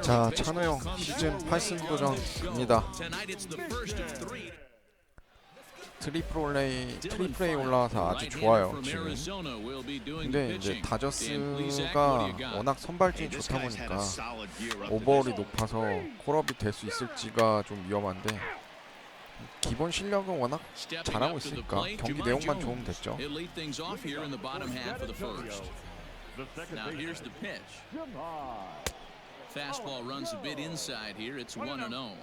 자, 찬호 형 시즌 8승 도전 갑니다. 트리플 A 올라와서 아주 좋아요 지금. 근데 이제 다저스가 워낙 선발진이 좋다 보니까 오버홀이 높아서 콜업이 될 수 있을지가 좀 위험한데 기본 실력은 워낙 잘하고 있으니까 경기 내용만 좋으면 됐죠. Now here's the pitch. Fastball runs a bit inside here. It's 1-0.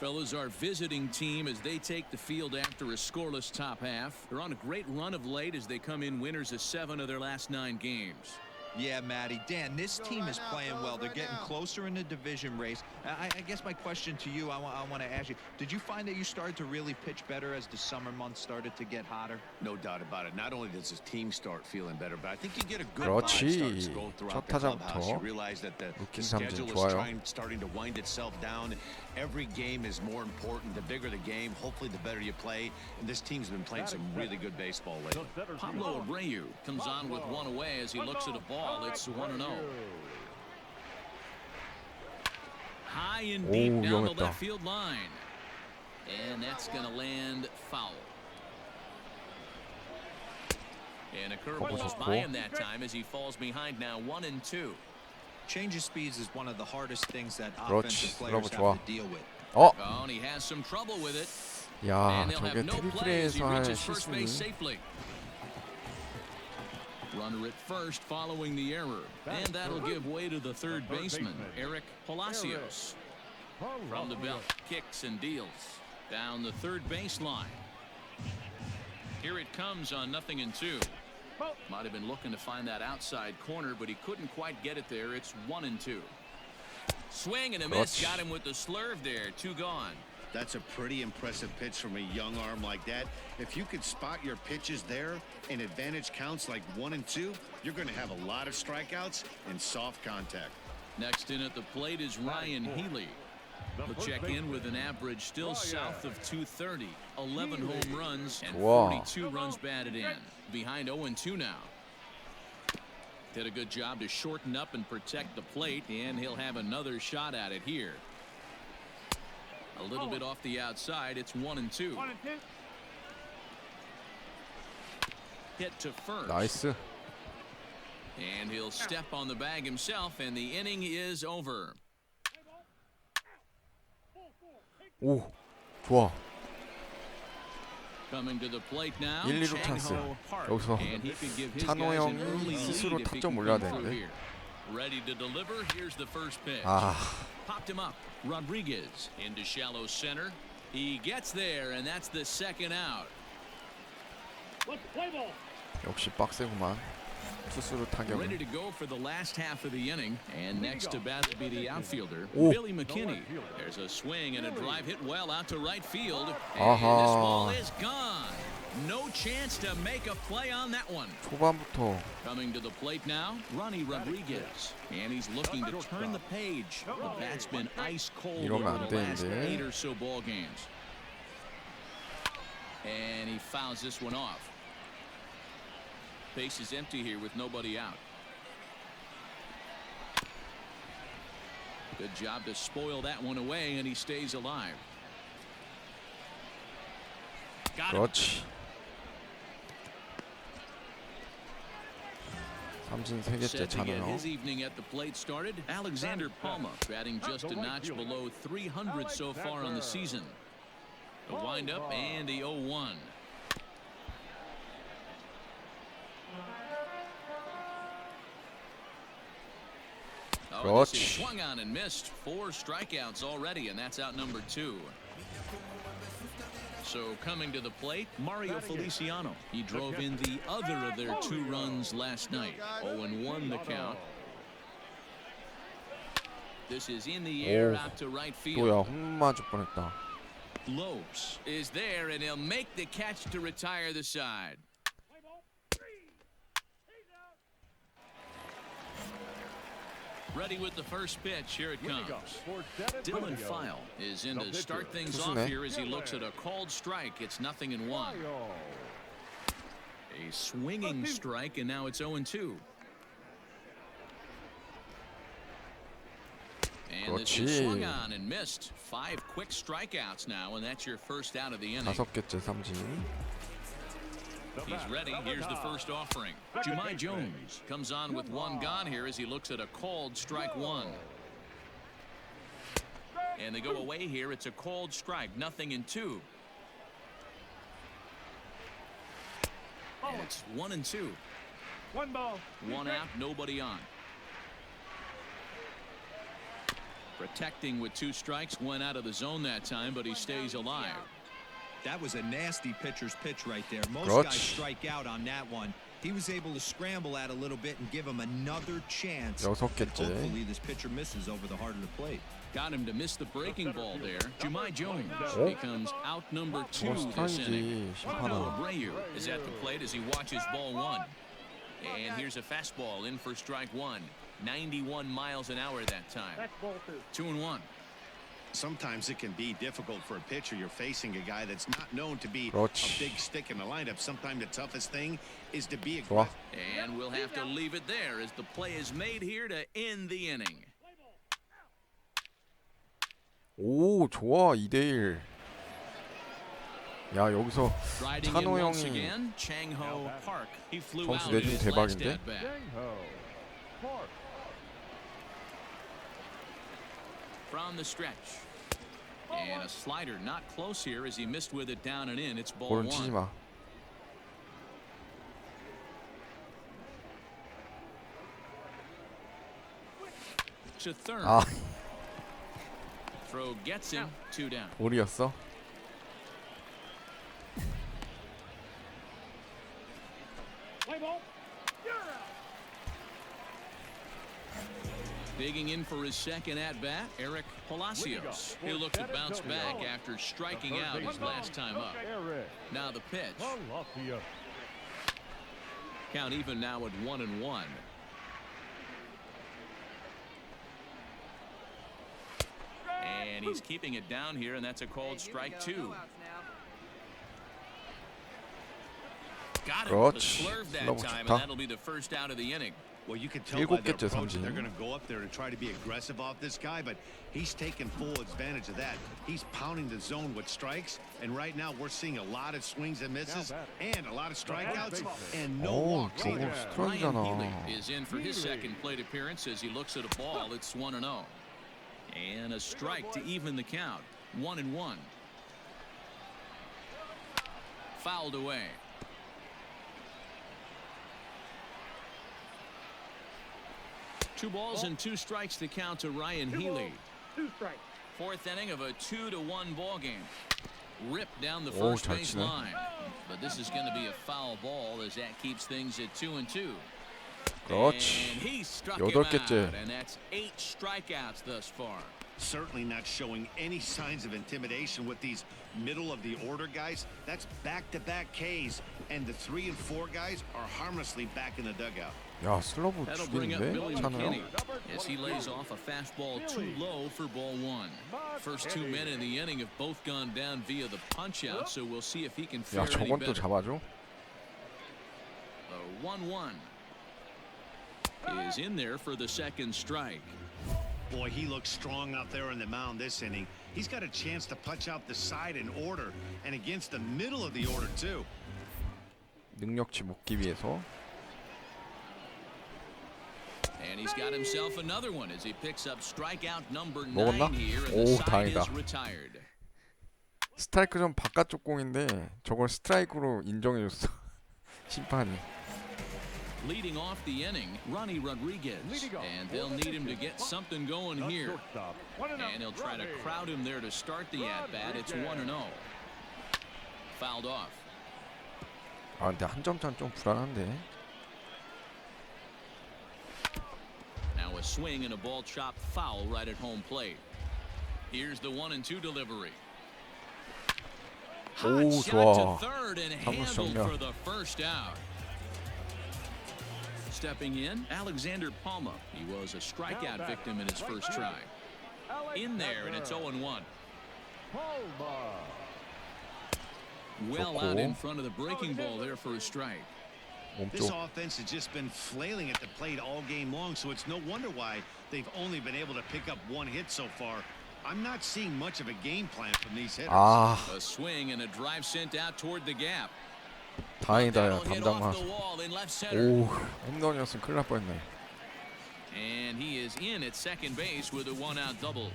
Fellas, our visiting team as they take the field after a scoreless top half. They're on a great run of late as they come in winners of 7 of their last 9 games. Yeah, Matty. Dan, this team is playing well. They're getting closer in the division race. I guess my question to you, I want to ask you, did you find that you started to really pitch better as the summer months started to get hotter? No doubt about it. Not only does his team start feeling better, but I think you get a good 그렇지. vibe starts to go throughout the clubhouse. You realize that the schedule is starting to wind itself down. Every game is more important. The bigger the game, hopefully the better you play. And this team's been playing some really good baseball lately. Pablo Abreu comes on with one away as he looks at a ball. It's 1-0. High and deep down the left field line. And that's going to land foul. And a curveball by him that time as he falls behind now 1-2. Change of speeds is one of the hardest things that offensive players have to deal with. Oh, and he has some trouble with it. 야, 저게 트리플에서 할 실수니. Runner at first following the error, and that'll give way to the third baseman, Eric Palacios. From the belt, kicks and deals down the third baseline. Here it comes on 0-2. Might have been looking to find that outside corner, but he couldn't quite get it there. It's 1-2. Swing and a miss. Got him with the slurve there. 2 gone. That's a pretty impressive pitch from a young arm like that. If you could spot your pitches there and advantage counts like 1 and 2, you're going to have a lot of strikeouts and soft contact. Next in at the plate is Ryan Healy. He'll check in with an average still south of 230, 11 home runs and 42 runs batted in. Behind 0-2 now. Did a good job to shorten up and protect the plate, and he'll have another shot at it here. A little bit off the outside. It's 1-2. Hit to first. 나이스. And he'll step on the bag himself, and the inning is over. 오, 좋아. Coming to the plate now. 1, 2루 찬스. 여기서 찬호 형이 스스로 타점 올려야 되는데. Ready to deliver. Here's the first pitch. Popped him up. Rodriguez into shallow center. He gets there, and that's the second out. 역시 빡세구만. 투수로 타격은. Ready to go for the last half of the inning, and next to bat will be the outfielder, Billy McKinney. There's a swing and a drive hit well out to right field, and this ball is gone. No chance to make a play on that one. 초반부터. Coming to the plate now, Ronnie Rodriguez, and he's looking to turn the page. The bat's been ice cold over the last 8 or so ball games, and he fouls this one off. Base is empty here with nobody out. Good job to spoil that one away, and he stays alive. Got him. 그렇지. 삼진 3개째 찬호요. His evening at the plate started. Alexander Palma batting just a notch below 300 so far on the season. The windup and the 0-1. 그렇지. Swung on and missed. 4 strikeouts already, and that's out number 2. So coming to the plate, Mario Feliciano. He drove in the other of their 2 runs last night. 0-1 the count. This is in the air out to right field. 또야 홈 맞을 뻔했다. Lopes is there, and he'll make the catch to retire the side. Ready with the first pitch. Here it comes. Dylan File is in to start things off here as he looks at a called strike. It's 0-1. A swinging strike, and now it's 0-2. And this is swung on and missed. 5 quick strikeouts now, and that's your first out of the inning. 5개째 삼진. He's ready. Here's the first offering. Jumai Jones comes on with 1 gone here as he looks at a called strike 1. And they go away here. It's a called strike. 0-2. And it's 1-2. 1 ball. 1 out, nobody on. Protecting with 2 strikes, went out of the zone that time, but he stays alive. That was a nasty pitcher's pitch right there. Most 그렇지. guys strike out on that one. He was able to scramble at a little bit and give him another chance. 6개째. Hopefully this pitcher misses over the heart of the plate. Got him to miss the breaking ball there. Jumai Jones Oh. becomes out number 2 this inning. 스타일이지 Noah 심판아. Abreu is at the plate as he watches ball 1. And here's a fastball in for strike 1. 91 miles an hour that time. 2-1. Sometimes it can be difficult for a pitcher. You're facing a guy that's not known to be 그렇지. a big stick in the lineup. Sometimes the toughest thing is to be 좋아. aggressive. And we'll have to leave it there as the play is made here to end the inning. 오 좋아 2대1. 야 여기서 Riding in 찬호 once 형이 again, Chang-Ho Park. He flew 점수 out in 내주면 his last 대박인데? at-bat. From the stretch. And a slider not close here as he missed with it down and in. It's ball 볼은 치지 1. 마. To third. 아 Throw gets him. 2 down. 볼이었어? Digging in for his second at-bat, Eric Palacios. He'll look to bounce back after striking out his last time up. Now the pitch. Count even now at 1-1. And he's keeping it down here, and that's a called strike 2. Got him. The 그렇지. slurve that 슬러브 time, 좋다. and that'll be the first out of the inning. Well, you can tell by their 7개째 approach that they're 삼진. going to go up there and try to be aggressive off this guy, but he's taking full advantage of that. He's pounding the zone with strikes, and right now we're seeing a lot of swings and misses and a lot of strikeouts and no 오 walks 저거 either. Ryan 스트라이크잖아. Healy is in for his second plate appearance as he looks at a ball. It's 1-0. And a strike to even the count. 1-1. Fouled away. Two balls and 2 strikes to count to Ryan Healy. 2 strikes. 4th inning of a 2-1 ball game. Ripped down the 오, first 잘 base 치네. line. But this is going to be a foul ball as that keeps things at 2-2. 그렇지. And he struck him 8개째. out, and that's 8 strikeouts thus far. Certainly not showing any signs of intimidation with these middle of the order guys. That's back-to-back Ks, and the 3 and 4 guys are harmlessly back in the dugout. 야 슬러브 That'll bring up 죽이는데 Billy 찬호 McKinney 형. as he lays off a fastball too low for ball 1. First 2 men in the inning have both gone down via the punch out, so we'll see if he can fare 야 any 저건 또 better. 잡아줘? The 1-1 is in there for the second strike. Boy, he looks strong out there on the mound this inning. He's got a chance to punch out the side in order and against the middle of the order too. 능력치 먹기 위해서. And he's got himself another one as he picks up strikeout number 9 먹었나? here, and 오, the side 다행이다. is retired. 스트라이크 좀 바깥쪽 공인데 저걸 스트라이크로 인정해줬어. 심판이. Leading off the inning, Ronnie Rodriguez, and they'll need him to get something going here. And they'll try to crowd him there to start the at-bat. It's 1-0. Fouled off. 아 근데 한 점 차는 좀 불안한데. Now a swing and a ball chopped foul right at home plate. Here's the 1-2 delivery. 오 Hot shot 좋아. to third and 삼루수 handled 정면. for the first out. Stepping in, Alexander Palma. He was a strikeout victim in his first try. In there, and it's 0-1. Well out in front of the breaking ball there for a strike. This 몸쪽. offense has just been flailing at the plate all game long, so it's no wonder why they've only been able to pick up one hit so far. I'm not seeing much of a game plan from these hitters. 아, A swing and a drive sent out toward the gap. 다행이다. 야, That'll hit 담장 off the 맞았어. wall in left center. 오, 홈런이었으면 큰일 날 뻔했네. And he is in at second base with a one-out double.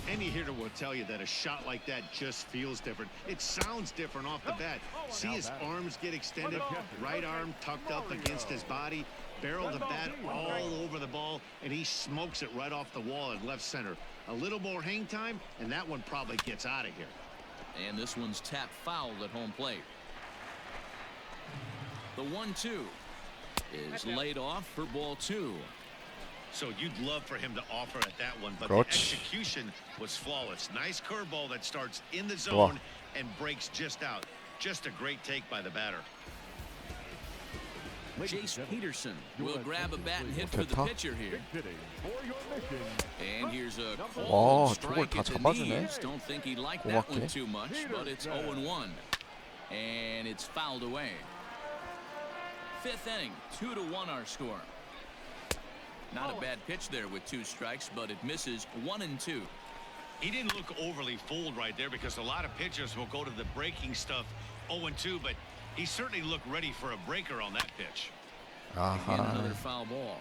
Any hitter will tell you that a shot like that just feels different. It sounds different off the bat. See his arms get extended, right arm tucked up against his body, barrel the bat all over the ball, and he smokes it right off the wall in left center. A little more hang time, and that one probably gets out of here. And this one's tapped foul at home plate. The 1-2 is laid off for ball 2. So you'd love for him to offer at that one, but 그렇지. the execution was flawless. Nice curveball that starts in the zone and breaks just out. Just a great take by the batter. Jace Peterson will grab a bat and hit for the 됐다. pitcher here. And here's a 와, called 저걸 strike 다 at the 잡아주네. knees. Don't think he liked that 고맙게. one too much, but it's 0-1. And it's fouled away. Fifth inning, 2-1 our score. Not a bad pitch there with 2 strikes, but it misses 1-2. He didn't look overly fooled right there because a lot of pitchers will go to the breaking stuff 0-2, but he certainly looked ready for a breaker on that pitch. Again, another 아하. foul ball.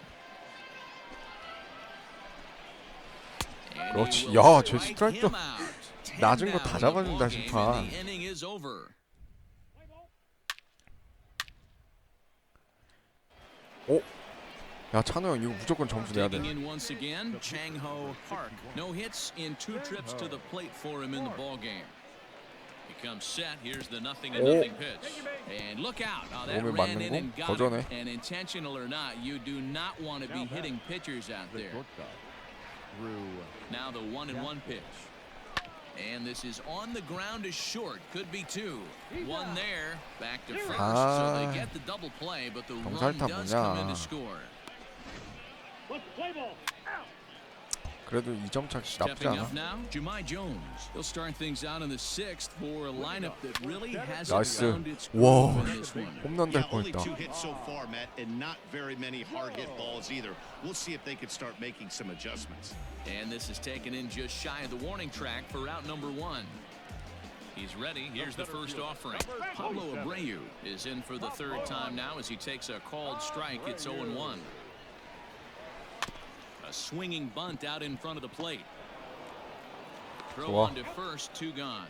And 그렇지. he will 야, 쟤 strike 스트라이크 him out. 10 낮은 거 now 다 in the 잡아준다, ballgame, 심판. and the inning is over. 오, 야, 찬호 형 이거 무조건 점수 내야 돼. Taking in once again, Chang-Ho Park. No hits in 2 trips to the plate for him in the ball game. He comes set. Here's the 0-0 pitch. And look out. Oh, that 몸에 ran 맞는 in 공? and got 거전해. it. And intentional or not, you do not want to be hitting pitchers out there. Now the 1-1 pitch. And this is on the ground is short. Could be 2. 1 there. Back to first. So they get the double play, but the run 경살타 does come in 뭐냐. to score. 그래도 2점 차기 나쁘지 Stepping 않아. up now, Jahmai Jones. He'll start things out in the 6th for a lineup that really hasn't 나이스. found its 와, groove in this one. 홈런 될 Only 뻔했다. 2 hits so far, Matt, and not very many hard hit balls either. We'll see if they can start making some adjustments. And this is taken in just shy of the warning track for out number 1. He's ready. Here's the first offering. Pablo Abreu is in for the 3rd time now as he takes a called strike. It's 0-1. A swinging bunt out in front of the plate. Throw 좋아. on to first, 2 gone.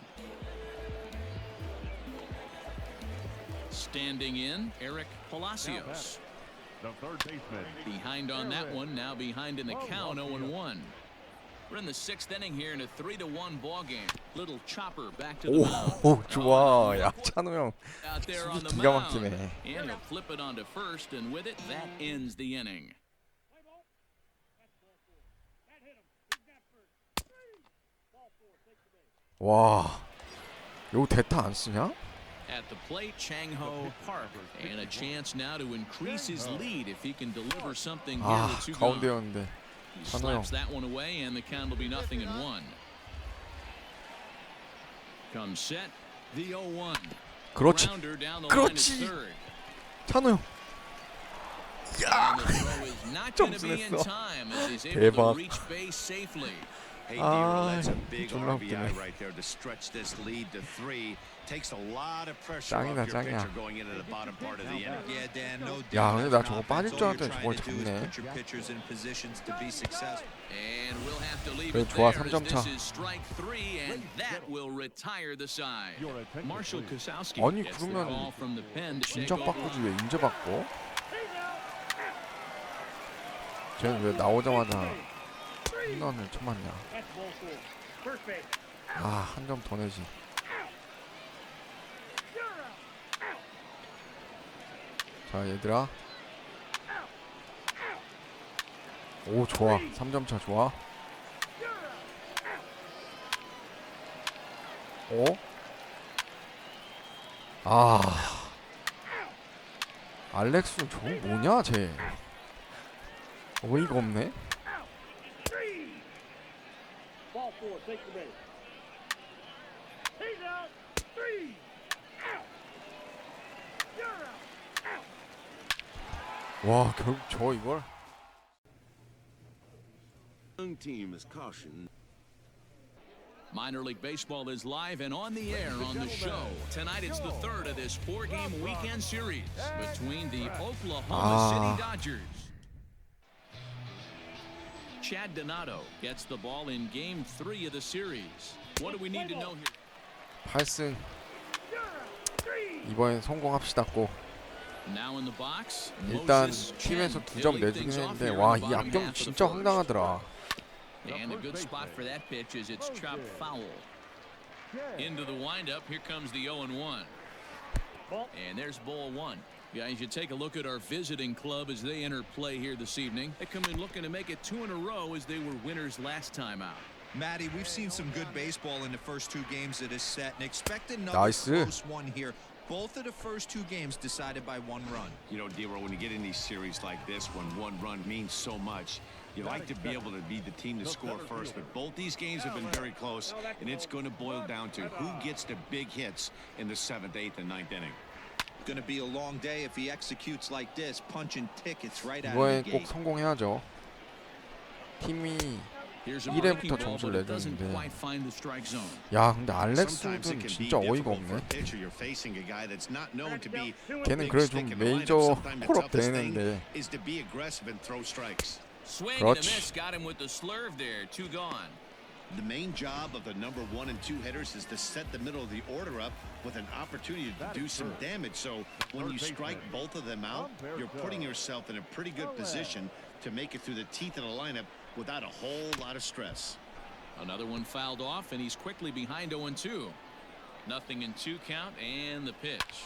Standing in, Eric Palacios. The third baseman. Behind on that one, now behind in the count, 0-1. We're in the 6th inning here in a 3-1 ball game. Little chopper back to the mound. 오, 좋아. 야, 찬호 형 Out there on the 기가 mound. 막히네. And he'll flip it onto first, and with it, that ends the inning. 와, 이거 대타 안 쓰냐? At the plate, Chang-Ho Park. And a chance now to increase his lead if he can deliver something here 아, with 2 gone. 가운데였는데. He 찬호 형. slaps that one away, and the count will be 0-1. Comes set, the 0-1. 그렇지. Grounder down the line is 그렇지. 3rd. 찬호 형. And the throw is not going to be in 점수냈어. time as he's able 대박. to reach base safely. Hey, D-Roll, 아, that's a big 졸라 RBI 웃기네. right there to stretch this lead to 3. Takes a lot of pressure 짱이다, off your 짱이야. pitcher going into the bottom part of the inning. Yeah, Dan, no 야, doubt. 근데 나 저거 빠질 줄 All 알았더니 you're 저걸 trying to do is 잡네. put your pitchers in positions to be successful. And we'll have to leave 그래, it 좋아, there as 3점 차. this is strike 3, and that will retire the side. Marshall Kosowski 아니, gets the 그러면 call from the pen to take 인정 over. 바꾸지 왜 인정 바꿔? 쟤는 왜 나오자마자 홈런을 쳐맞냐? That's ball 4. First base. 아, 한 점 더 내지. 자, 얘들아. 오, 좋아. 3점 차 좋아. 오? 아. 알렉스 저거 뭐냐, 쟤. 어이가 없네. Ball 4. Take the base. He's out. 3. Out. You're out. 와, 결국 저 이걸? Team is cautioned. Minor League Baseball is live and on the air on the show. Tonight it's the third of this four-game weekend series between the Oklahoma City Dodgers. Chad Donato gets the ball in Game 3 of the series. What do we need to know here? 8승. 이번엔 성공합시다 꼭. Now in the box, 일단 Moses 팀에서 Chen. 2점 He'll lead 내주긴 things off 했는데 here in 와, the 이 bottom 악경 half of the 진짜 first. 황당하더라. And a good spot for that pitch as it's chopped foul. Into the windup, here comes the 0-1. And there's ball one. Guys, you take a look at our visiting club as they enter play here this evening. They come in looking to make it 2 in a row as they were winners last time out. Matty, we've seen some good baseball in the first two games of this set and expect another Nice. close one here. Both of the first two games decided by one run. You know, D-Roll, when you get in these series like this, when one run means so much, you like to be able to be the team to score first. But both these games have been very close, and it's going to boil down to who gets the big hits in the 7th, 8th, and 9th inning. Going to be a long day if he executes like this, punching tickets right out of 이번엔 the 꼭 gate. 성공해야죠. 팀이 Here's a 1회부터 breaking ball, 점수를 but it doesn't 내주는데 quite find the strike zone. 야, 근데 Sometimes it 알렉스는 can be 진짜 어이가 difficult for 없네. a pitcher. You're facing a guy that's not known to be 걔는 big 그래 stick 좀 in the lineup. 메이저 Sometimes the 콜업 toughest thing 되는데 is to be aggressive and throw strikes. Swing and a 그렇지. miss, got him with the slurve there. 2 gone. The main job of the number 1 and 2 hitters is to set the middle of the order up with an opportunity to do some damage. So when you strike both of them out, you're putting yourself in a pretty good position to make it through the teeth of the lineup without a whole lot of stress. Another one fouled off, and he's quickly behind 0-2. Nothing in 2 count, and the pitch.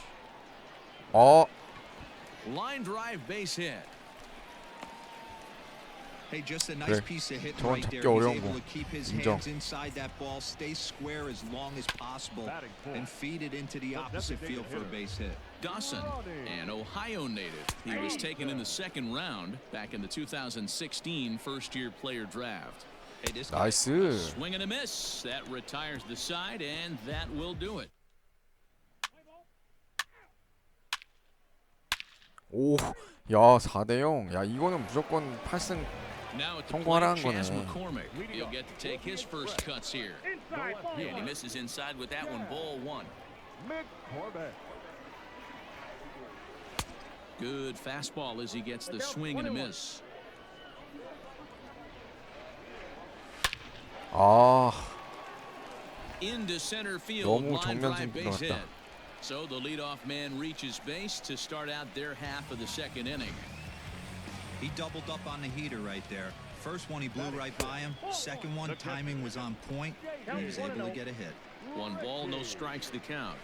어, Line drive base hit. Hey, just a nice 그래. piece of hit 저건 right there. 잡기 He's 어려운 able 거. to keep his 인정. hands inside that ball, stay square as long as possible, and feed it into the opposite field for a base hit. Dawson, an Ohio native. He was taken in the 2nd round back in the 2016 first-year player draft. Hey, this guy, 나이스. Swing and a miss. That retires the side, and that will do it. 오, 야, 4대0. 야, 이거는 무조건 8승. Now at the 성공하라는 plate, Chas 거네. McCormick. He'll get to take his first cuts here. And he misses inside with that one. Ball one. Good fastball as he gets the swing and a miss. 아, Into center field. 너무 Line 정면 drive 승부 base hit. 들어갔다. So the leadoff man reaches base to start out their half of the 2nd inning. he doubled up on the heater right there. First one, he blew right by him. Second one, timing was on point, and he was able to get a hit. 1 ball, no strikes to count.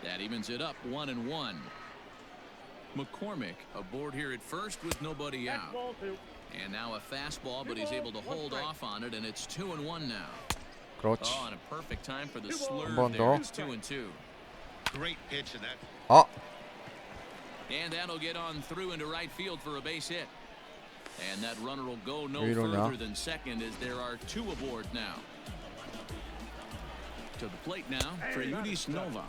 That evens it up 1-1. McCormick aboard here at first with nobody out. And now a fastball, but he's able to hold off on it, and it's 2-1 now. 그렇지. Oh, and a perfect time for the 번 slurve there. 더. It's 2-2. Great pitch in that. 아, And that'll get on through into right field for a base hit. And that runner will go no 왜 이러냐? further than second as there are 2 aboard now. To the plate now for Rtts Nova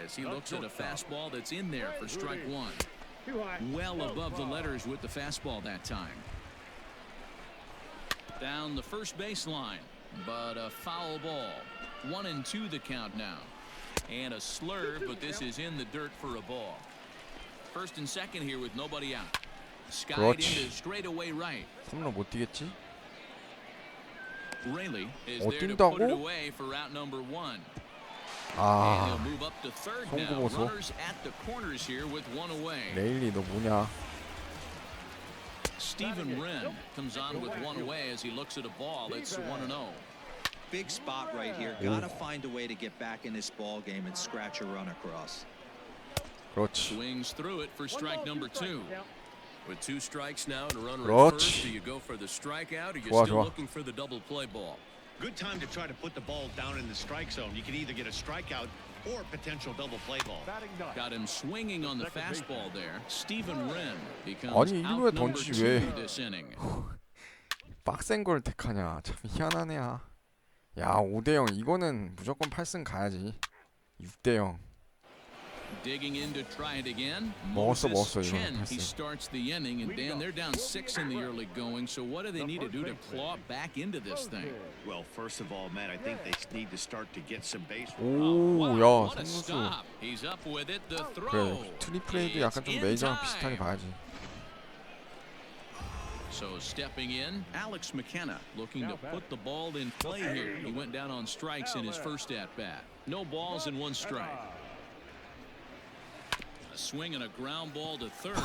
as he looks at a fastball that's in there for strike 1. Well above the letters with the fastball that time. Down the first baseline, but a foul ball. 1-2 the count now. And a slurve, but this is in the dirt for a ball. First and second here with nobody out. Skied 그렇지. into straightaway right. 3루 못 뛰겠지? Rayleigh is 어, there to 뛴다고? put it away for out number 1. And 아, he'll move up to third now. 송구보소. Runners at the corners here with 1 away. 레일리 너 뭐냐? Stephen Wren comes on with 1 away as he looks at a ball. It's 1-0. Big spot right here. Gotta find a way to get back in this ball game and scratch a run across. 그렇지. Swings through it for strike number 2. With 2 strikes now and a runner at 그렇지. first, do you go for the strikeout or you 좋아, still 좋아. looking for the double play ball? Good time to try to put the ball down in the strike zone. You can either get a strikeout or potential double play ball. Got him swinging on the fastball there. Stephen Wren becomes 아니, 일루에 out number 던지지 2 왜. this inning. 빡센 걸 택하냐. 참 희한한 애야. 야, 5대0 이거는 무조건 8승 가야지. 6대0. Digging in to try it again. 먹었어 Moses 이거 Chen, he 패스. starts the inning, and Dan, they're down 6 in the early going. So what do they need to do to claw back into this thing? Well, first of all, Matt, I think they need to start to get some base. 오, 야, What a 선수. stop. He's up with it. The 그래, throw. 트리플 A도 약간 좀 It's in 메이저랑 time. 비슷하게 봐야지. So stepping in, Alex McKenna looking to put the ball in play here. He went down on strikes in his first at-bat. No balls and 1 strike. A swing and a ground ball to third.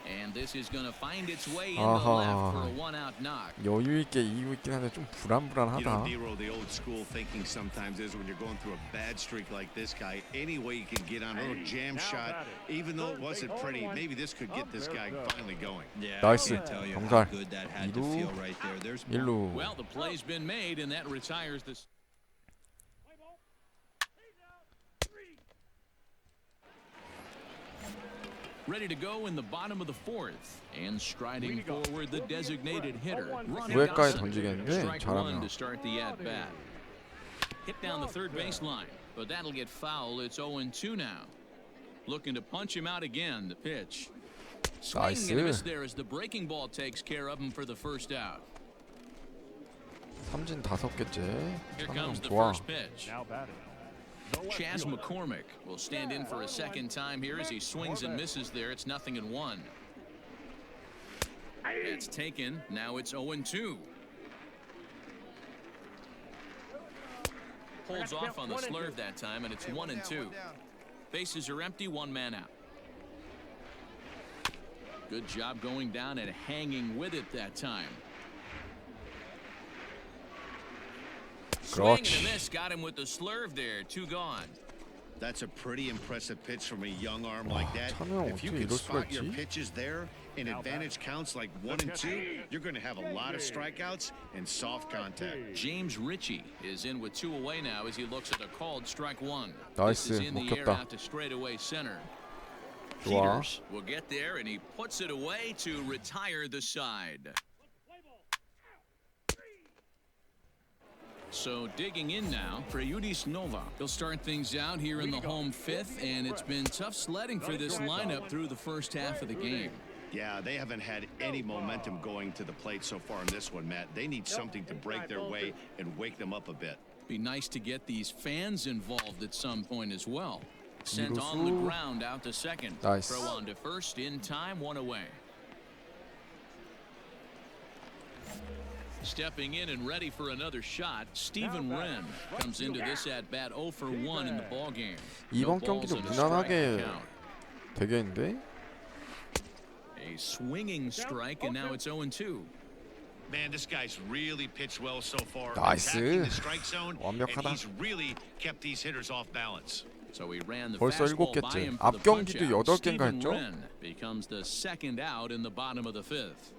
And this is going to find its way into left for a 1-out knock. 여유 있게 이기고 있긴 한데 좀 You know, 불안불안하다. Nero, the old school thinking sometimes is when you're going through a bad streak like this guy, any way you can get on a little jam shot, even though it wasn't pretty, maybe this could get this guy finally going. Yeah, 나이스. I can't tell you how 경찰. good that had to 2루, feel right there. There's 1루. Well, the play's been made, and that retires this. Ready to go in the bottom of the 4th, and striding forward the designated hitter. 우회가에 던지겠는데 Strike 1 잘하면. to start the at bat. Hit down the third baseline, but that'll get foul. It's 0-2 now. Looking to punch him out again. The pitch. Swinging and a miss there as the breaking ball takes care of him for the first out. 삼진 5개째. Here 찬영 comes the 좋아. first pitch. Chas McCormick will stand in for a second time here as he swings and misses there. It's 0-1. It's taken. Now it's 0-2. Holds off on the slurve that time, and it's 1-2. Bases are empty, 1 man out. Good job going down and hanging with it that time. Swing and a miss, got him with the slurve there. 2 gone. That's a pretty impressive pitch from a young arm like that. 찬영 If you 어떻게 can 이럴 수가 spot your 있지? pitches there in advantage counts like 1 and 2, you're going to have a lot of strikeouts and soft contact. James Ritchie is in with 2 away now as he looks at a called strike 1. 나이스, This is in the air 먹혔다. out to straightaway center. 좋아. Peters will get there, and he puts it away to retire the side. So digging in now, Rtts Nova. He'll start things out here in the home 5th, and it's been tough sledding for this lineup through the first half of the game. Yeah, they haven't had any momentum going to the plate so far in this one, Matt. They need something to break their way and wake them up a bit. Be nice to get these fans involved at some point as well. Sent 이루수. on the ground out to second. 나이스. Throw on to first in time, 1 away. Stepping in and ready for another shot, Steven Wren comes into this at bat 0 for 1 in the ball game. 이번 경기도 무난하게 되겠는데? A swinging strike, and now it's 0-2. Man, this guy's really pitched well so far. 나이스. Attacking the strike zone, and 완벽하다. he's really kept these hitters off balance. So he ran the 벌써 fastball 7개째. by him for 앞 the 경기도 punch-out. 8개인가 Steven 했죠? Wren becomes the second out in the bottom of the 5th.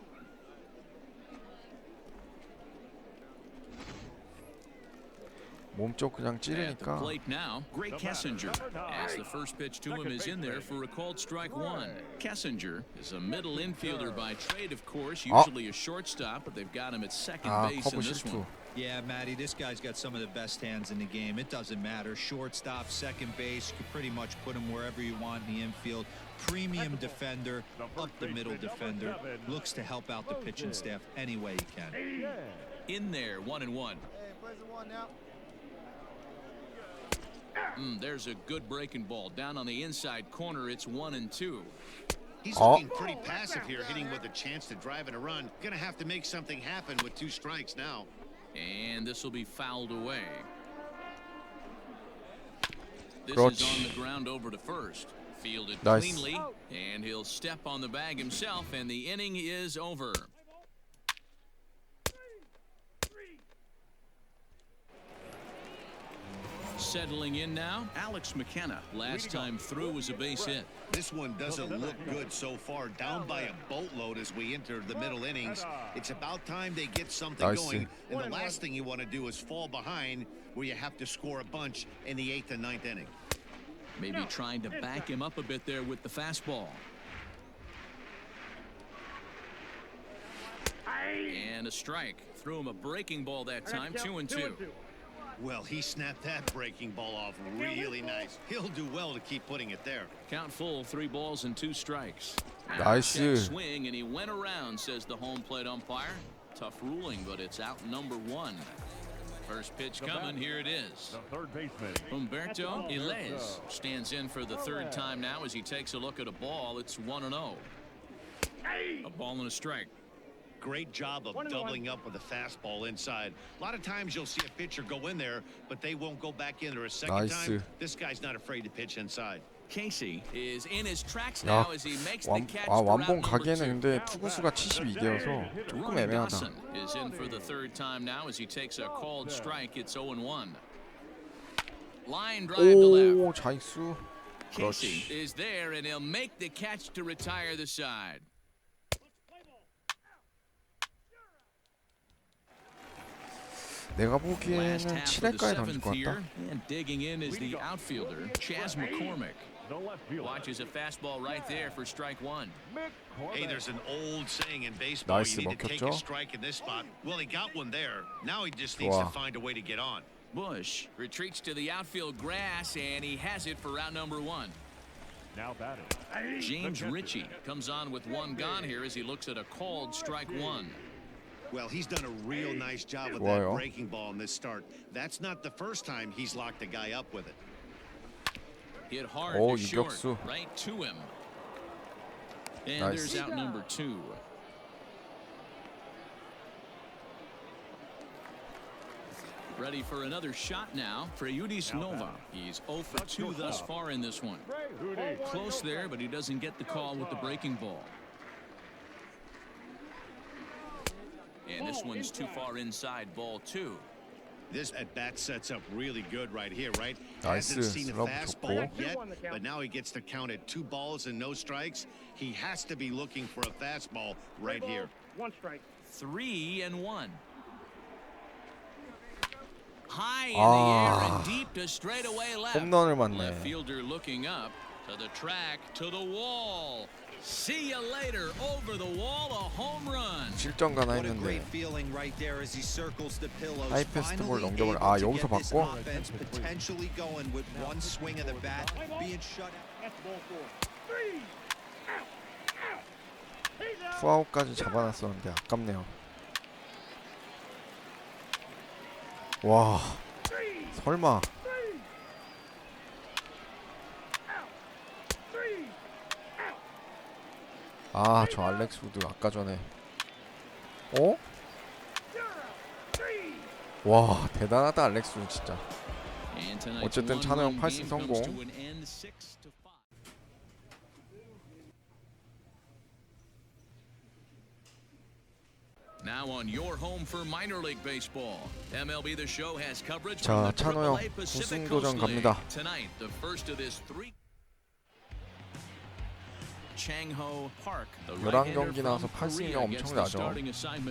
몸쪽 그냥 At the 찌르니까. plate now, Gray Kessinger, as the first pitch to him is in there for a called strike 1. Kessinger is a middle infielder by trade, of course, usually a shortstop, but they've got him at second base in 커브 this 실투. one. Yeah, Matty, this guy's got some of the best hands in the game. It doesn't matter. Shortstop, second base, you can pretty much put him wherever you want in the infield. Premium defender, up the middle defender. Looks to help out the pitching staff any way he can. In there, 1-1. There's a good breaking ball. Down on the inside corner, it's 1-2. He's looking pretty passive here, hitting with a chance to drive in a run. Gonna have to make something happen with 2 strikes now. And this will be fouled away. This 그렇지. is on the ground over to first. Fielded 나이스. cleanly, and he'll step on the bag himself, and the inning is over. Settling in now, Alex McKenna. Last time through was a base hit. This one doesn't look good so far. Down by a boatload as we enter the middle innings. It's about time they get something 나이스. going. And the last thing you want to do is fall behind where you have to score a bunch in the 8th and 9th inning. Maybe trying to back him up a bit there with the fastball. And a strike. Threw him a breaking ball that time, 2-2. Well, he snapped that breaking ball off really nice. He'll do well to keep putting it there. Count full, 3 balls and 2 strikes. 나이스. Check swing and he went around, says the home plate umpire. Tough ruling, but it's out number 1. First pitch coming, here it is. Humberto Ilez stands in for the 3rd time now as he takes a look at a ball. It's 1-0. A ball and a strike. Great job of doubling up with a fastball inside. A lot of times you'll see a pitcher go in there, but they won't go back in there a second time. This guy's not afraid to pitch inside. Casey is in his tracks 야, now as he makes the catch. 완봉 가기에는 근데 투구수가 72개여서 조금 애매하다. Is in for the 3rd time now as he takes a called strike. It's 0-1. Line drive to left. 오, 자익수. Casey 그렇지. is there and he'll make the catch to retire the side. 내가 보기에는 7회까지 던질 것 같다. And digging in is the outfielder, Chas McCormick. Watches a fastball right there for strike 1. Hey, there's an old saying in baseball, 나이스, you need to take a 먹혔죠? strike in this spot. Well, he got one there. Now he just needs to find a way to get on. Bush retreats to the outfield grass, and he has it for out number 1. James Ritchie comes on with 1 gone here as he looks at a called strike 1. Well, he's done a real nice job with 좋아요. that breaking ball in this start. That's not the first time he's locked a guy up with it. Hit hard 오, to short, 유격수. right to him. And Nice. there's out number 2. Ready for another shot now for Rtts Nova. He's 0 for 2 thus far in this one. Close there, but he doesn't get the call with the breaking ball. And this one's too far inside, ball 2. This at-bat sets up really good right here, right? 나이스. Hasn't seen a 슬러브 fastball 좋고. yet, but now he gets to count at 2 balls and no strikes. He has to be looking for a fastball right here. 3-1. High in the air and deep to straightaway left. 홈런을 맞네. Left fielder looking up to the track, to the wall. See you later. Over the wall, a home run. 실점 가나 What a 했는데 great feeling right there as he circles the pillows. 하이패스트 볼 Finally 넘겨버려. able 아, to 여기서 get this 받고? offense potentially going with one swing of the bat, being shut out. 투아웃까지 잡아놨었는데 아깝네요. 와, 설마. 아, 저 알렉스 우드 아까 전에. 어? 와, 대단하다 알렉스 우드 진짜. 어쨌든 찬호 형 8승 성공. Now on your home for minor league baseball. MLB The Show has coverage 자, from the 찬호 형 AAA Pacific 우승 Coast 도전 League. 갑니다. Tonight, the first of this 3. Changho Park. The 11경기 나와서 8승이 엄청 나죠.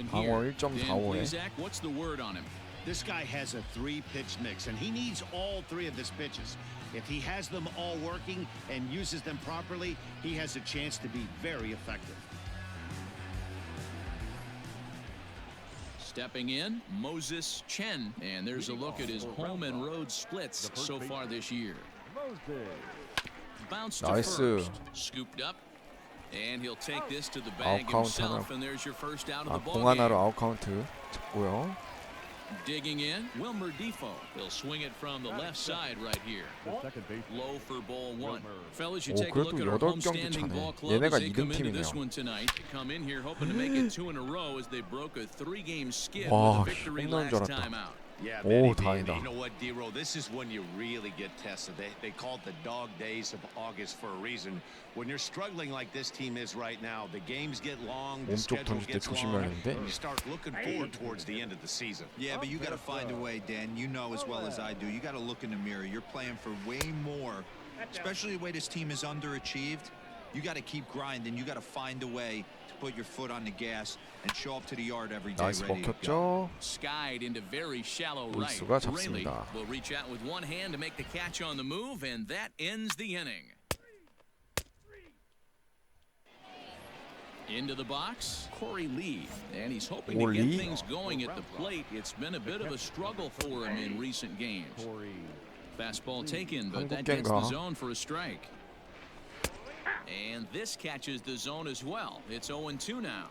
방어 1.45에. What's the word on him? This guy has a 3-pitch mix, and he needs all 3 of his pitches. If he has them all working and uses them properly, he has a chance to be very effective. Stepping in, Moses Chen, and there's a look at his home and road splits so far this year. Bounce to 나이스. first, scooped up, and he'll take this to the bag 아웃카운트 himself, 하나. and there's your first out 아, of the ball 공 하나로 game. 아웃 카운트 잡고요. Digging in, Wilmer Defoe. He'll swing it from the left side right here. Low for ball 1. Fellas, you 오, take a look 그래도 at our 8경기 homestanding 차네. ball club 얘네가 as they come into this 2등 one tonight. They come in here hoping to make it 2 in a row as they broke a 3-game skid 와, with a victory 홈런인 줄 last 알았다. time out. Yeah, 오, Benny, 다행이다. you know what, D-Roll? This is when you really get tested. They call it the dog days of August for a reason. When you're struggling like this team is right now, the games get long, the 몸쪽 schedule 던질 때 gets long, 조심해야겠는데. and you start looking forward towards the end of the season. Yeah, but you got to find a way, Dan. You know as well as I do. You got to look in the mirror. You're playing for way more, especially the way this team is underachieved. You got to keep grinding. You got to find a way to put your foot on the gas and show up to the yard every day 나이스 ready to go. 먹혔죠. Skied into very shallow right. 우익수가 Rayleigh 잡습니다. will reach out with one hand to make the catch on the move, and that ends the inning. Into the box, Corey Lee, and he's hoping to get things going at the plate. It's been a bit of a struggle for him in recent games. Fastball taken, but that gets the zone for a strike. And this catches the zone as well. It's 0-2 now.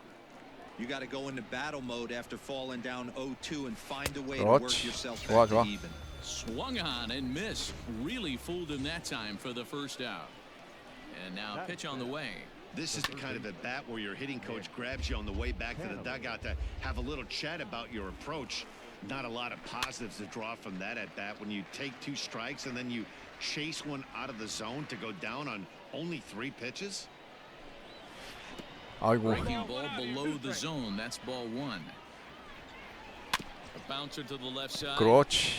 You got to go into battle mode after falling down 0-2 and find a way to work yourself back to even. Swung on and missed. Really fooled him that time for the first out. And now pitch on the way. This is the kind of at bat where your hitting coach grabs you on the way back to the dugout to have a little chat about your approach. Not a lot of positives to draw from that at bat when you take 2 strikes and then you chase one out of the zone to go down on only 3 pitches. Breaking ball below the zone. That's ball 1. A bouncer to the left side. 그렇지.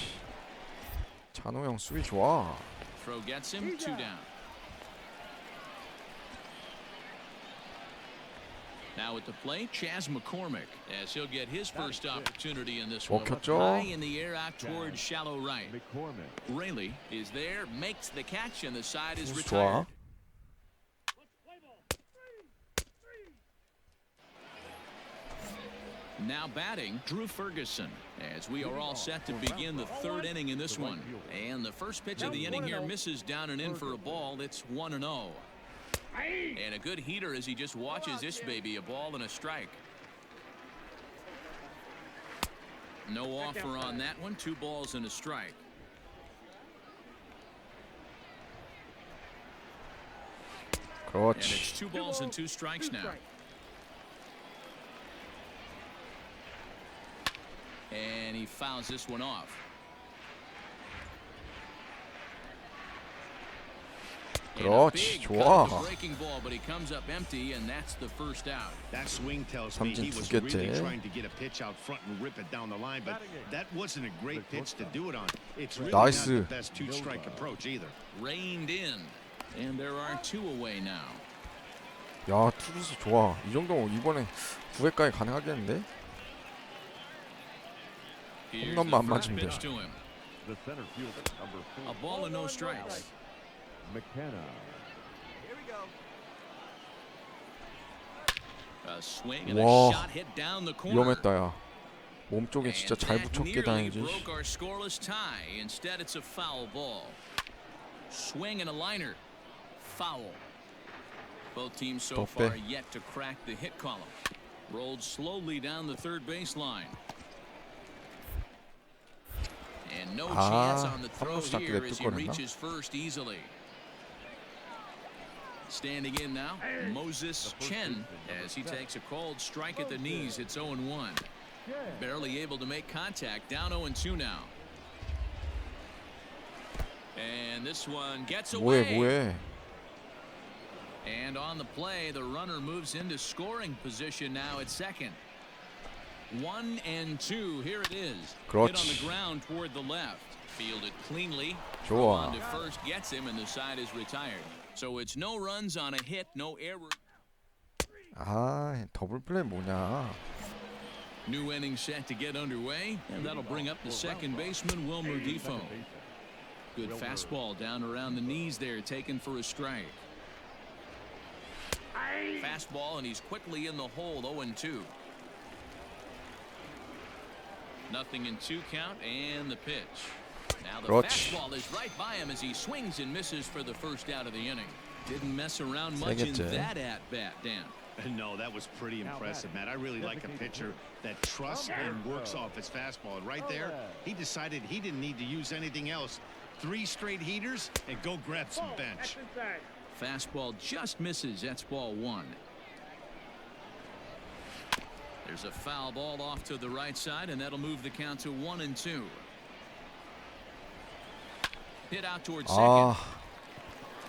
찬호 형 수비 좋아. Throw gets him 2 down. Now at the plate, Chas McCormick, as he'll get his first opportunity in this one. High in the air out towards shallow right. Rayleigh is there, makes the catch, and the side is retired. Now batting, Drew Ferguson, as we are all set to begin the 3rd inning in this one. And the first pitch of the inning here misses down and in for a ball. It's 1-0. And a good heater as he just watches this baby, a ball and a strike. No offer on that one. 2 balls and a strike. And it's 2 balls and 2 strikes now. And he fouls this one off. 그렇지, 좋아. Breaking ball, but he comes up empty, and that's the first out. That swing tells me he was really trying to get a pitch out front and rip it down the line, but that wasn't a great pitch to do it on. It's really not the best 2-strike approach either. Reined in, and there are 2 away now. 야, 투수 좋아. 이 정도면 이번에 9회까지 가능하겠는데? 홈런만 안 맞으면 돼. A ball and no strikes. McKenna. Here we go. A swing and a shot hit down the corner. 위험했다 야. 몸쪽에 진짜 잘 붙였게 다행이지. Broke our scoreless tie. Instead it's a foul ball. Swing and a liner. Foul. Both teams so far yet to crack the hit column. Rolled slowly down the 3rd baseline. And no chance on the throw here as he reaches first easily. Standing in now, Moses Chen, as he takes a called strike at the knees. It's 0-1. Barely able to make contact. Down 0-2 now. And this one gets away. 뭐해. And on the play, the runner moves into scoring position now at second. 1-2. Here it is. 그렇지. Hit on the ground toward the left. Fielded cleanly. 좋아. On to first gets him, and the side is retired. So it's no runs on a hit, no error. 아, 더블 플레이 뭐냐. New inning set to get underway, and that'll bring up the second baseman, Wilmer Defoe. Good fastball down around the knees there, taken for a strike. Fastball, and he's quickly in the hole. 0-2. Nothing in 2 count, and the pitch. Now the fastball is right by him as he swings and misses for the first out of the inning. Didn't mess around much in that at-bat, Dan. No, that was pretty impressive, Matt. I really like a pitcher that trusts and works off his fastball. And right there, he decided he didn't need to use anything else. 3 straight heaters and go grab some bench. Fastball just misses. That's ball 1. There's a foul ball off to the right side, and that'll move the count to 1-2. Hit out towards second.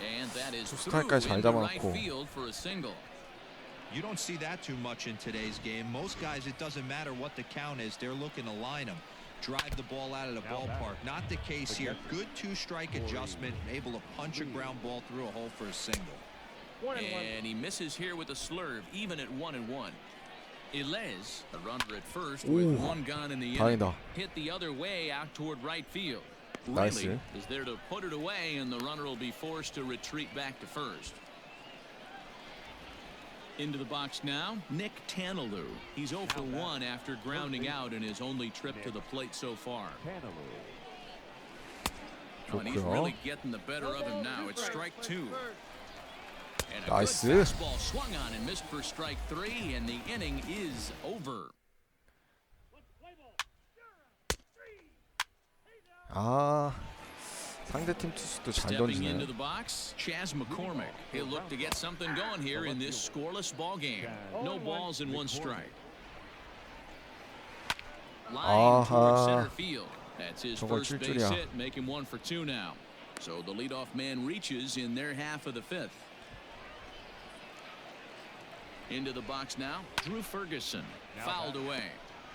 And that is through into right field for a single. You don't see that too much in today's game. Most guys, it doesn't matter what the count is. They're looking to line them, drive the ball out of the ballpark. Not the case here. Good 2-strike adjustment, able to punch a ground ball through a hole for a single. And he misses here with a slurve, even at 1-1. Ilez, the runner at first, with 1 gone in the inning, hit the other way out toward right field. Rayleigh is there to put it away, and the runner will be forced to retreat back to first. Into the box now, Nick Tanalou. He's 0 for 1 after grounding out in his only trip to the plate so far. Oh, and he's really getting the better of him now. It's strike 2. And a good fastball swung on and missed for strike 3, and the inning is over. 아, 상대팀 투수도 잘 Stepping into 던지네. the box, Chas McCormick. He'll look to get something going here in this scoreless ball game. No balls and 1 strike. Line towards center field. That's his first base hit, make him 1 for 2 now. So the leadoff man reaches in their half of the 5th. Into the box now, Drew Ferguson. Fouled away.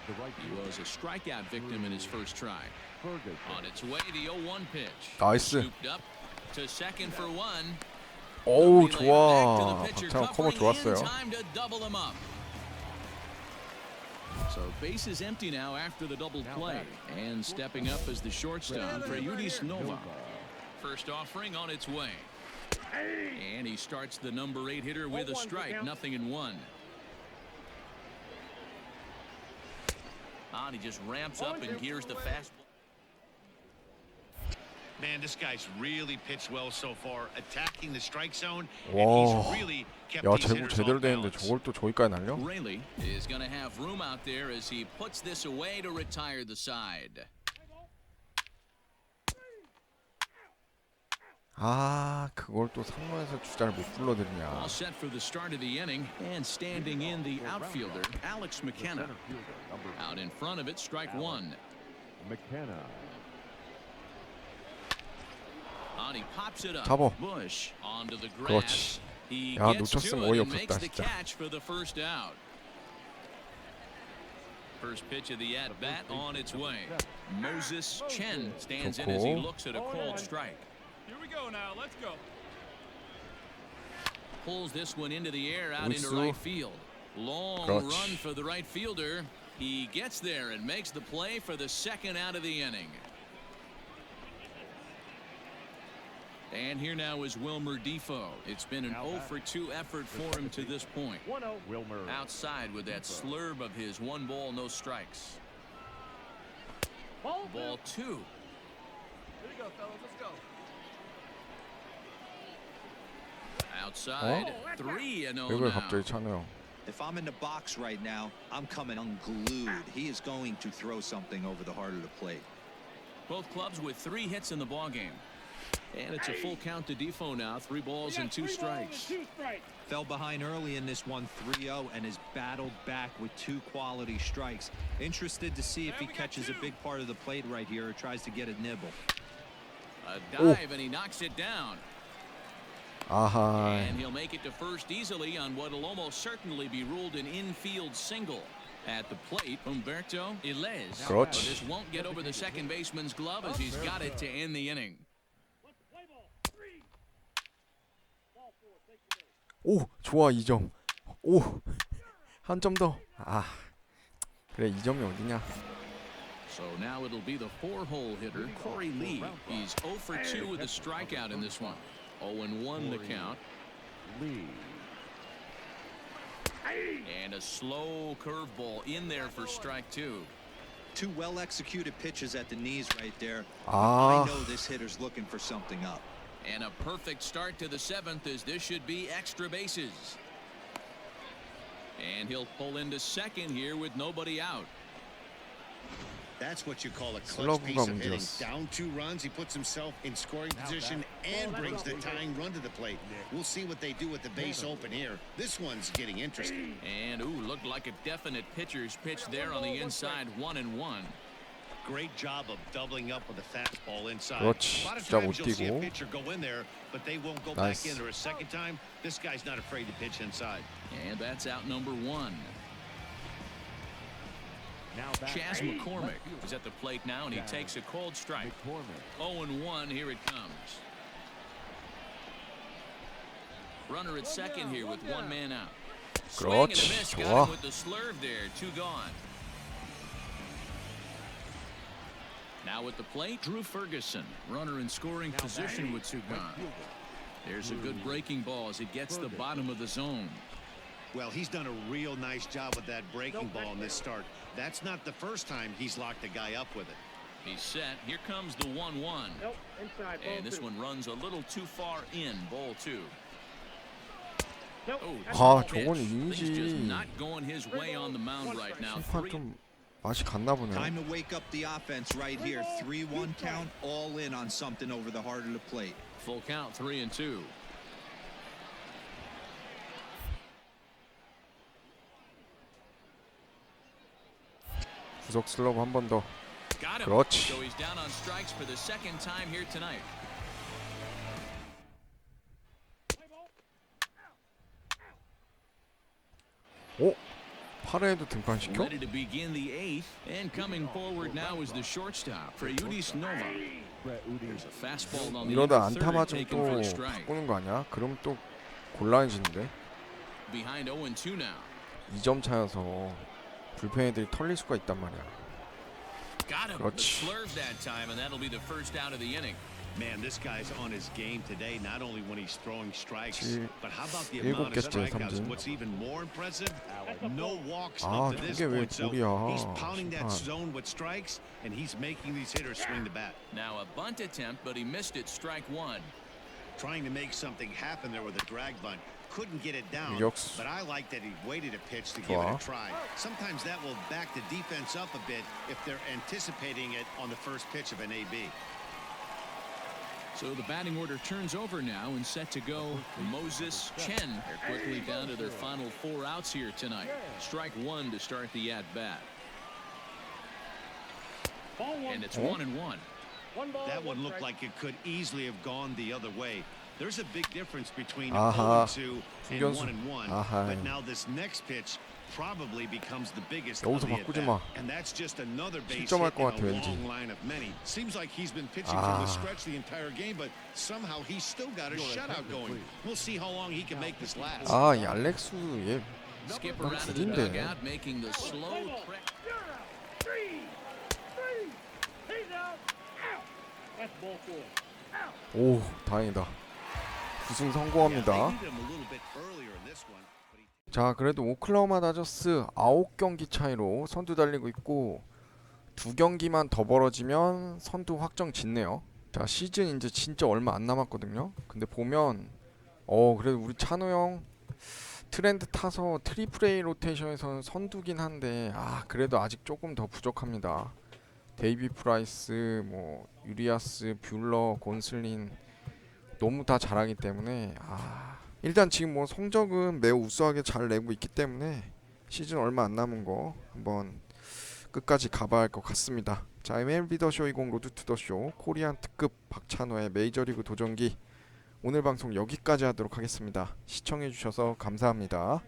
He was a strikeout victim in his first try. On its way, the 0-1 pitch. 나이스. Scooped up to second for 1. 오우, 좋아. 박찬호 커버 좋았어요. Time to double him up. So bases empty now after the double play, and stepping up as the shortstop, Rtts Nova. First offering on its way, and he starts the number 8 hitter with a strike, 0-1. And he just ramps up and gears the fastball. Man, this guy's really pitched well so far, attacking the strike zone, and 와, he's really kept 야, these 제구 hitters 제대로 off 되는데 balance. 저걸 또 저기까지 날려? Rayleigh is going to have room out there as he puts this away to retire the side. 아, 그걸 또 상무에서 주자를 못 불러들이냐. All set for the start of the inning, and standing in the outfielder, Alex McKenna. Out in front of it, strike 1. And he pops it up. 잡어. Bush onto the 그렇지. grass. He 야, gets 놓쳤으면 to it and 어이없었다, makes the 진짜. catch for the first out. First pitch of the at-bat on its way. Moses Chen stands in as he looks at a called strike. Here we go now. Let's go. Pulls this one into the air out into 우익수. right field. Long 그렇지. run for the right fielder. He gets there and makes the play for the second out of the inning. And here now is Wilmer Defoe. It's been an 0 for 2 effort for him to this point. Outside with that slurve of his, 1 ball, no strikes. Ball 2. Here we go, fellas. Let's go. Outside, 3-0 왜 now. 갑자기 차네요. If I'm in the box right now, I'm coming unglued. He is going to throw something over the heart of the plate. Both clubs with 3 hits in the ballgame. And it's a full count to Defoe now. 3 balls and 2 strikes. Fell behind early in this one 3-0 and has battled back with 2 quality strikes. Interested to see if he catches a big part of the plate right here or tries to get a nibble. A dive, and he knocks it down. 아하. And he'll make it to first easily on what will almost certainly be ruled an infield single. At the plate, Humberto Iles. 그렇지. This won't get over the second baseman's glove as he's got it to end the inning. 오, 좋아, 2점. 오, 한 점 더. 아, 그래, 2점이 어디냐. So now it'll be the 4-hole hitter, Corey Lee. He's 0 for 2 with a strikeout in this one. 0-1 the count. And a slow curveball in there for strike 2. 2 well-executed pitches at the knees right there. 아, I know this hitter's looking for something up. And a perfect start to the 7th, as this should be extra bases. And he'll pull into second here with nobody out. That's what you call a clutch piece of hitting. 문제였어. Down 2 runs, he puts himself in scoring position and brings the tying run to the plate. We'll see what they do with the base open here. This one's getting interesting. And, ooh, looked like a definite pitcher's pitch there on the inside, 1-1. Great job of doubling up with a fastball inside. 그렇지. A lot of 진짜 못 times you'll see a 뛰고. pitcher go in there, but they won't go 나이스. back in there a second time. This guy's not afraid to pitch inside. And that's out number 1. Chas McCormick is at the plate now, and he takes a cold strike. 0-1, here it comes. Runner at second here with 1 man out. Swing and a 그렇지, miss, got 좋아. him with the slurve there, 2 gone. Now at the plate, Drew Ferguson, runner in scoring position with 2 gone. There's a good breaking ball as it gets the bottom of the zone. Well, he's done a real nice job with that breaking ball in this start. That's not the first time he's locked a guy up with it. He's set. Here comes the 1-1. Nope, inside. And this one runs a little too far in. Ball 2. Nope. Oh, 아, pitch. 저건 Things just 이미지 not going his way on the mound right now. 심판 좀 맛이 갔나 보네. Time to wake up the offense right here. 3-1 count, all in on something over the heart of the plate. Full count, 3-2. 구석 슬러브 한 번 더. Got him. 그렇지. So he's down on strikes for the second time here tonight. 오, 8회에도 등판시켜? Ready to begin the 8th, and coming forward now is the shortstop, Rtts Nova. There's a fastball on the 이러다 third, 안타 맞으면 taken 또 for a strike. 바꾸는 거 아니야? 그럼 또 곤란해지는데? Behind 0-2 now. 2점 차여서 불펜 애들이 털릴 수가 있단 말이야. Got him. 그렇지. Slurved that time, and that'll be the first out of the inning. Man, this guy's on his game today, not only when he's throwing strikes, 칠, but how about the 일곱 amount of 개째 strikeouts? 삼진. What's even more impressive, no walks 아, up to this 저게 왜 point. So 볼이야, he's pounding that 심판. zone with strikes, and he's making these hitters swing the bat. Now a bunt attempt, but he missed it. Strike 1. Trying to make something happen there with a drag bunt. Couldn't get it down, 유격수. but I like that he waited a pitch to give it 좋아. a try. Sometimes that will back the defense up a bit if they're anticipating it on the first pitch of an AB. So the batting order turns over now and set to go. Moses Chen. They're quickly down to their final 4 outs here tonight. Strike 1 to start the at-bat. And it's 1-1. That one looked like it could easily have gone the other way. There's a big difference between 아하. 0-2 and 중견수. 1-1. 아하. But now this next pitch probably becomes the biggest 여기서 of the 바꾸지 at-bat. 마. And that's just another base hit 실점할 것 in 같아, a 왠지. long line of many. Seems like he's been pitching from 아. the stretch the entire game, but somehow he's still got a shutout going. We'll see how long he can make this last. 아, 이 알렉스 얘 Skipper 난 out of the 구린데. dugout making the slow trek. He's out. Out. That's ball 4. 오, 다행이다. 우승 성공합니다. Yeah, they needed him a little bit earlier in this one, but he 자, 그래도 오클라호마 다저스 9경기 차이로 선두 달리고 있고 2경기만 더 벌어지면 선두 확정 짓네요. 자, 시즌 이제 진짜 얼마 안 남았거든요. 근데 보면 그래도 우리 찬호 형 트렌드 타서 트리플 A 로테이션에서는 선두긴 한데 그래도 아직 조금 더 부족합니다. 데이비 프라이스, 뭐 유리아스, 뷰러, 곤슬린 너무 다 잘하기 때문에 일단 지금 뭐 성적은 매우 우수하게 잘 내고 있기 때문에 시즌 얼마 안 남은 거 한번 끝까지 가봐야 할 것 같습니다. 자, MLB 더쇼 20 로드 투 더쇼 코리안 특급 박찬호의 메이저리그 도전기 오늘 방송 여기까지 하도록 하겠습니다. 시청해주셔서 감사합니다.